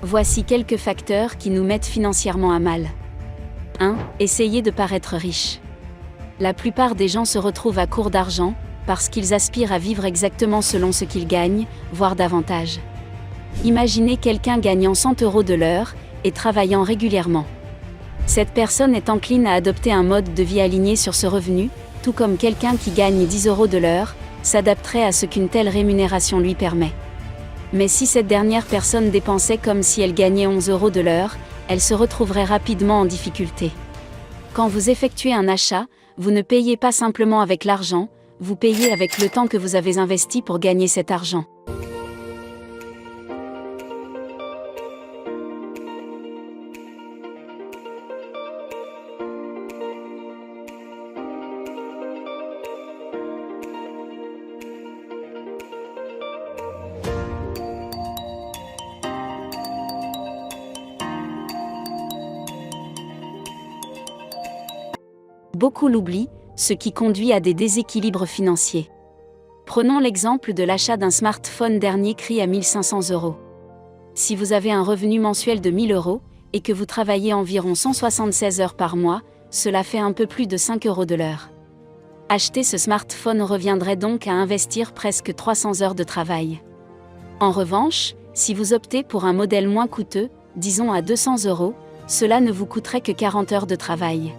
Voici quelques facteurs qui nous mettent financièrement à mal. 1. Essayez de paraître riche. La plupart des gens se retrouvent à court d'argent, parce qu'ils aspirent à vivre exactement selon ce qu'ils gagnent, voire davantage. Imaginez quelqu'un gagnant 100 € de l'heure, et travaillant régulièrement. Cette personne est encline à adopter un mode de vie aligné sur ce revenu, tout comme quelqu'un qui gagne 10 € de l'heure, s'adapterait à ce qu'une telle rémunération lui permet. Mais si cette dernière personne dépensait comme si elle gagnait 11 € de l'heure, elle se retrouverait rapidement en difficulté. Quand vous effectuez un achat, vous ne payez pas simplement avec l'argent, vous payez avec le temps que vous avez investi pour gagner cet argent. Beaucoup l'oublient, ce qui conduit à des déséquilibres financiers. Prenons l'exemple de l'achat d'un smartphone dernier cri à 1 500 €. Si vous avez un revenu mensuel de 1 000 €, et que vous travaillez environ 176 heures par mois, cela fait un peu plus de 5 € de l'heure. Acheter ce smartphone reviendrait donc à investir presque 300 heures de travail. En revanche, si vous optez pour un modèle moins coûteux, disons à 200 €, cela ne vous coûterait que 40 heures de travail.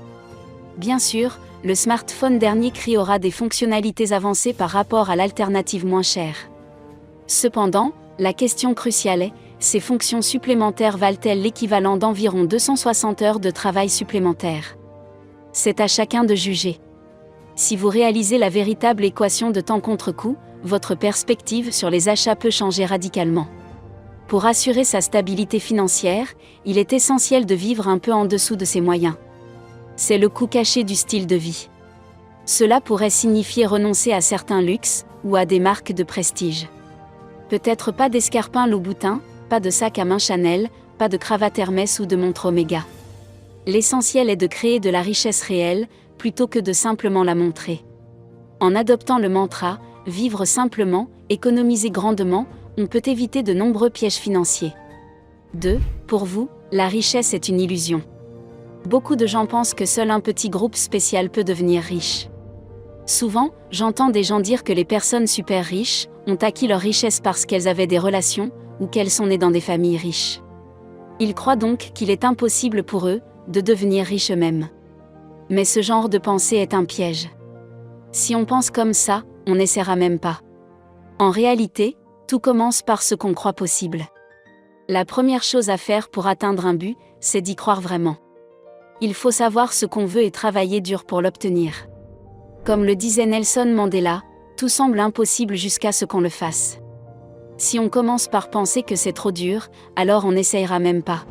Bien sûr, le smartphone dernier cri aura des fonctionnalités avancées par rapport à l'alternative moins chère. Cependant, la question cruciale est, ces fonctions supplémentaires valent-elles l'équivalent d'environ 260 heures de travail supplémentaires? C'est à chacun de juger. Si vous réalisez la véritable équation de temps contre coût, votre perspective sur les achats peut changer radicalement. Pour assurer sa stabilité financière, il est essentiel de vivre un peu en dessous de ses moyens. C'est le coût caché du style de vie. Cela pourrait signifier renoncer à certains luxes, ou à des marques de prestige. Peut-être pas d'escarpins Louboutin, pas de sac à main Chanel, pas de cravate Hermès ou de montre Omega. L'essentiel est de créer de la richesse réelle, plutôt que de simplement la montrer. En adoptant le mantra « vivre simplement, économiser grandement », on peut éviter de nombreux pièges financiers. 2. Pour vous, la richesse est une illusion. Beaucoup de gens pensent que seul un petit groupe spécial peut devenir riche. Souvent, j'entends des gens dire que les personnes super riches ont acquis leur richesse parce qu'elles avaient des relations, ou qu'elles sont nées dans des familles riches. Ils croient donc qu'il est impossible pour eux de devenir riches eux-mêmes. Mais ce genre de pensée est un piège. Si on pense comme ça, on n'essaiera même pas. En réalité, tout commence par ce qu'on croit possible. La première chose à faire pour atteindre un but, c'est d'y croire vraiment. Il faut savoir ce qu'on veut et travailler dur pour l'obtenir. Comme le disait Nelson Mandela, tout semble impossible jusqu'à ce qu'on le fasse. Si on commence par penser que c'est trop dur, alors on n'essayera même pas.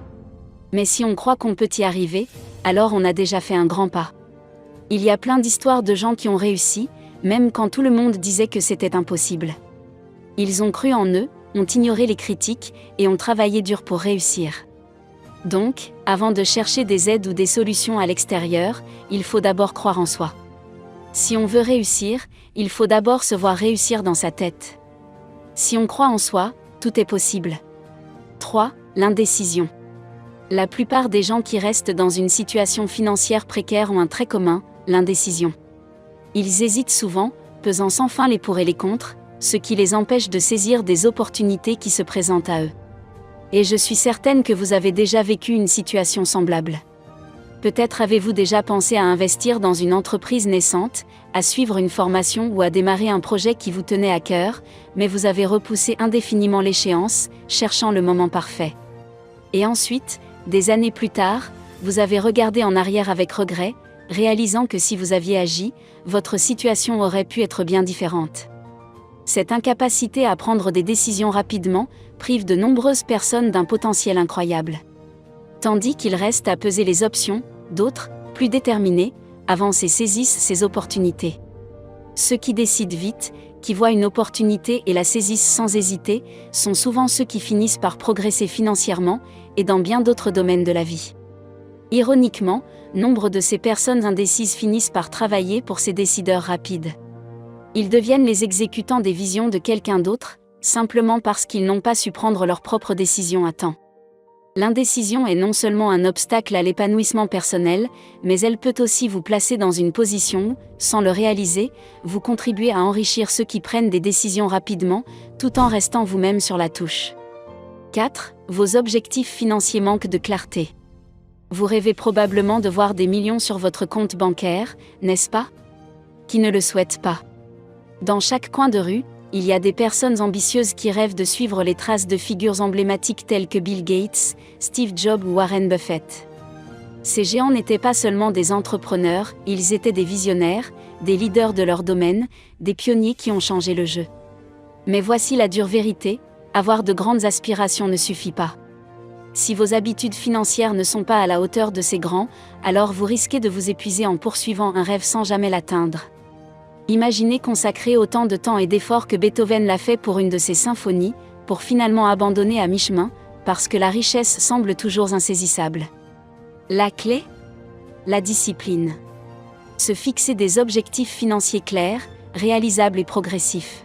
Mais si on croit qu'on peut y arriver, alors on a déjà fait un grand pas. Il y a plein d'histoires de gens qui ont réussi, même quand tout le monde disait que c'était impossible. Ils ont cru en eux, ont ignoré les critiques, et ont travaillé dur pour réussir. Donc, avant de chercher des aides ou des solutions à l'extérieur, il faut d'abord croire en soi. Si on veut réussir, il faut d'abord se voir réussir dans sa tête. Si on croit en soi, tout est possible. 3. L'indécision. La plupart des gens qui restent dans une situation financière précaire ont un trait commun, l'indécision. Ils hésitent souvent, pesant sans fin les pour et les contre, ce qui les empêche de saisir des opportunités qui se présentent à eux. Et je suis certaine que vous avez déjà vécu une situation semblable. Peut-être avez-vous déjà pensé à investir dans une entreprise naissante, à suivre une formation ou à démarrer un projet qui vous tenait à cœur, mais vous avez repoussé indéfiniment l'échéance, cherchant le moment parfait. Et ensuite, des années plus tard, vous avez regardé en arrière avec regret, réalisant que si vous aviez agi, votre situation aurait pu être bien différente. Cette incapacité à prendre des décisions rapidement prive de nombreuses personnes d'un potentiel incroyable. Tandis qu'il reste à peser les options, d'autres, plus déterminés, avancent et saisissent ces opportunités. Ceux qui décident vite, qui voient une opportunité et la saisissent sans hésiter, sont souvent ceux qui finissent par progresser financièrement et dans bien d'autres domaines de la vie. Ironiquement, nombre de ces personnes indécises finissent par travailler pour ces décideurs rapides. Ils deviennent les exécutants des visions de quelqu'un d'autre, simplement parce qu'ils n'ont pas su prendre leurs propres décisions à temps. L'indécision est non seulement un obstacle à l'épanouissement personnel, mais elle peut aussi vous placer dans une position où, sans le réaliser, vous contribuez à enrichir ceux qui prennent des décisions rapidement, tout en restant vous-même sur la touche. 4. Vos objectifs financiers manquent de clarté. Vous rêvez probablement de voir des millions sur votre compte bancaire, n'est-ce pas? Qui ne le souhaite pas? Dans chaque coin de rue, il y a des personnes ambitieuses qui rêvent de suivre les traces de figures emblématiques telles que Bill Gates, Steve Jobs ou Warren Buffett. Ces géants n'étaient pas seulement des entrepreneurs, ils étaient des visionnaires, des leaders de leur domaine, des pionniers qui ont changé le jeu. Mais voici la dure vérité, avoir de grandes aspirations ne suffit pas. Si vos habitudes financières ne sont pas à la hauteur de ces grands, alors vous risquez de vous épuiser en poursuivant un rêve sans jamais l'atteindre. Imaginez consacrer autant de temps et d'efforts que Beethoven l'a fait pour une de ses symphonies, pour finalement abandonner à mi-chemin, parce que la richesse semble toujours insaisissable. La clé? La discipline. Se fixer des objectifs financiers clairs, réalisables et progressifs.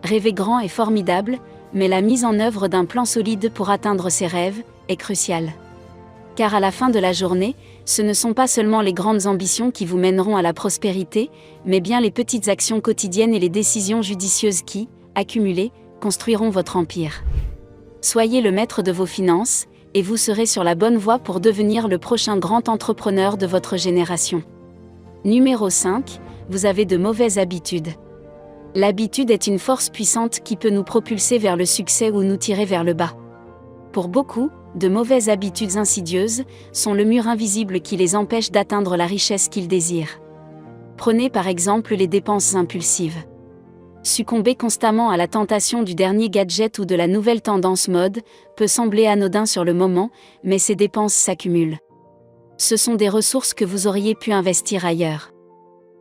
Rêver grand est formidable, mais la mise en œuvre d'un plan solide pour atteindre ses rêves est cruciale. Car à la fin de la journée, ce ne sont pas seulement les grandes ambitions qui vous mèneront à la prospérité, mais bien les petites actions quotidiennes et les décisions judicieuses qui, accumulées, construiront votre empire. Soyez le maître de vos finances, et vous serez sur la bonne voie pour devenir le prochain grand entrepreneur de votre génération. Numéro 5, vous avez de mauvaises habitudes. L'habitude est une force puissante qui peut nous propulser vers le succès ou nous tirer vers le bas. Pour beaucoup, de mauvaises habitudes insidieuses sont le mur invisible qui les empêche d'atteindre la richesse qu'ils désirent. Prenez par exemple les dépenses impulsives. Succomber constamment à la tentation du dernier gadget ou de la nouvelle tendance mode peut sembler anodin sur le moment, mais ces dépenses s'accumulent. Ce sont des ressources que vous auriez pu investir ailleurs.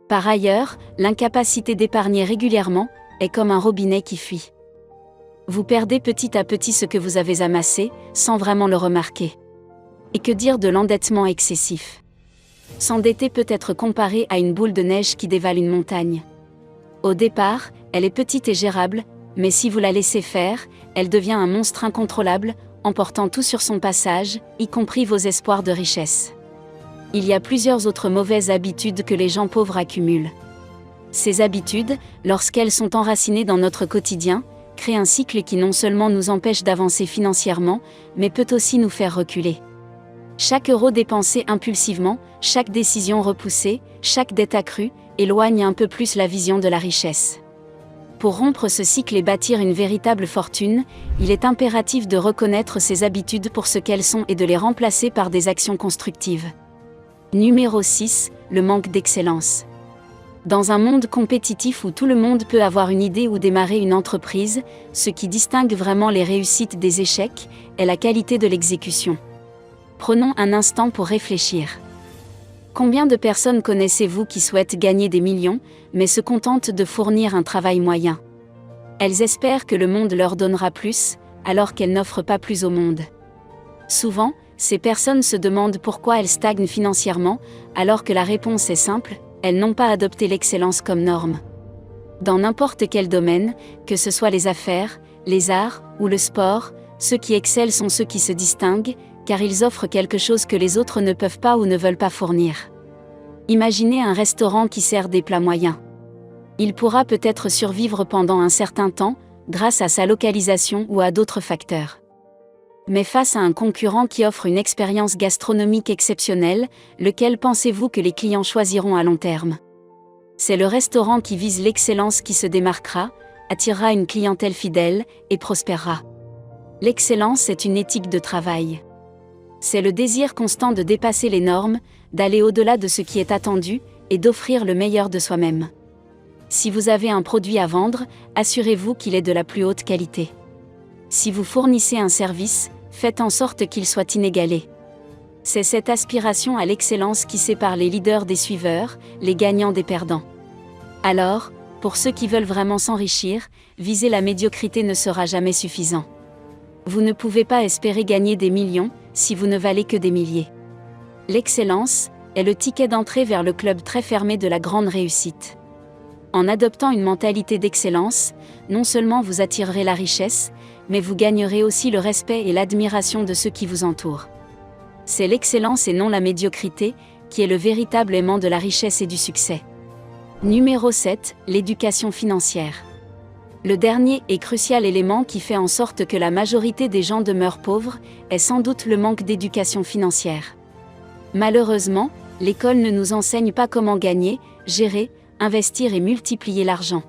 Par ailleurs, l'incapacité d'épargner régulièrement est comme un robinet qui fuit. Vous perdez petit à petit ce que vous avez amassé, sans vraiment le remarquer. Et que dire de l'endettement excessif? S'endetter peut être comparé à une boule de neige qui dévale une montagne. Au départ, elle est petite et gérable, mais si vous la laissez faire, elle devient un monstre incontrôlable, emportant tout sur son passage, y compris vos espoirs de richesse. Il y a plusieurs autres mauvaises habitudes que les gens pauvres accumulent. Ces habitudes, lorsqu'elles sont enracinées dans notre quotidien, créent un cycle qui non seulement nous empêche d'avancer financièrement, mais peut aussi nous faire reculer. Chaque euro dépensé impulsivement, chaque décision repoussée, chaque dette accrue, éloigne un peu plus la vision de la richesse. Pour rompre ce cycle et bâtir une véritable fortune, il est impératif de reconnaître ces habitudes pour ce qu'elles sont et de les remplacer par des actions constructives. Numéro 6, le manque d'excellence. Dans un monde compétitif où tout le monde peut avoir une idée ou démarrer une entreprise, ce qui distingue vraiment les réussites des échecs est la qualité de l'exécution. Prenons un instant pour réfléchir. Combien de personnes connaissez-vous qui souhaitent gagner des millions, mais se contentent de fournir un travail moyen? Elles espèrent que le monde leur donnera plus, alors qu'elles n'offrent pas plus au monde. Souvent, ces personnes se demandent pourquoi elles stagnent financièrement, alors que la réponse est simple, elles n'ont pas adopté l'excellence comme norme. Dans n'importe quel domaine, que ce soit les affaires, les arts ou le sport, ceux qui excellent sont ceux qui se distinguent, car ils offrent quelque chose que les autres ne peuvent pas ou ne veulent pas fournir. Imaginez un restaurant qui sert des plats moyens. Il pourra peut-être survivre pendant un certain temps, grâce à sa localisation ou à d'autres facteurs. Mais face à un concurrent qui offre une expérience gastronomique exceptionnelle, lequel pensez-vous que les clients choisiront à long terme? C'est le restaurant qui vise l'excellence qui se démarquera, attirera une clientèle fidèle et prospérera. L'excellence est une éthique de travail. C'est le désir constant de dépasser les normes, d'aller au-delà de ce qui est attendu, et d'offrir le meilleur de soi-même. Si vous avez un produit à vendre, assurez-vous qu'il est de la plus haute qualité. Si vous fournissez un service, faites en sorte qu'il soit inégalé. C'est cette aspiration à l'excellence qui sépare les leaders des suiveurs, les gagnants des perdants. Alors, pour ceux qui veulent vraiment s'enrichir, viser la médiocrité ne sera jamais suffisant. Vous ne pouvez pas espérer gagner des millions, si vous ne valez que des milliers. L'excellence est le ticket d'entrée vers le club très fermé de la grande réussite. En adoptant une mentalité d'excellence, non seulement vous attirerez la richesse, mais vous gagnerez aussi le respect et l'admiration de ceux qui vous entourent. C'est l'excellence et non la médiocrité qui est le véritable aimant de la richesse et du succès. Numéro 7, l'éducation financière. Le dernier et crucial élément qui fait en sorte que la majorité des gens demeurent pauvres est sans doute le manque d'éducation financière. Malheureusement, l'école ne nous enseigne pas comment gagner, gérer, investir et multiplier l'argent.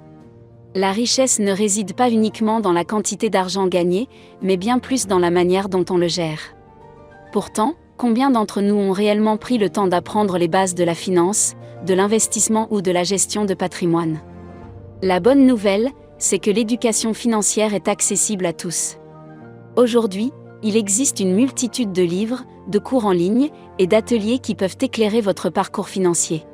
La richesse ne réside pas uniquement dans la quantité d'argent gagné, mais bien plus dans la manière dont on le gère. Pourtant, combien d'entre nous ont réellement pris le temps d'apprendre les bases de la finance, de l'investissement ou de la gestion de patrimoine? La bonne nouvelle, c'est que l'éducation financière est accessible à tous. Aujourd'hui, il existe une multitude de livres, de cours en ligne et d'ateliers qui peuvent éclairer votre parcours financier.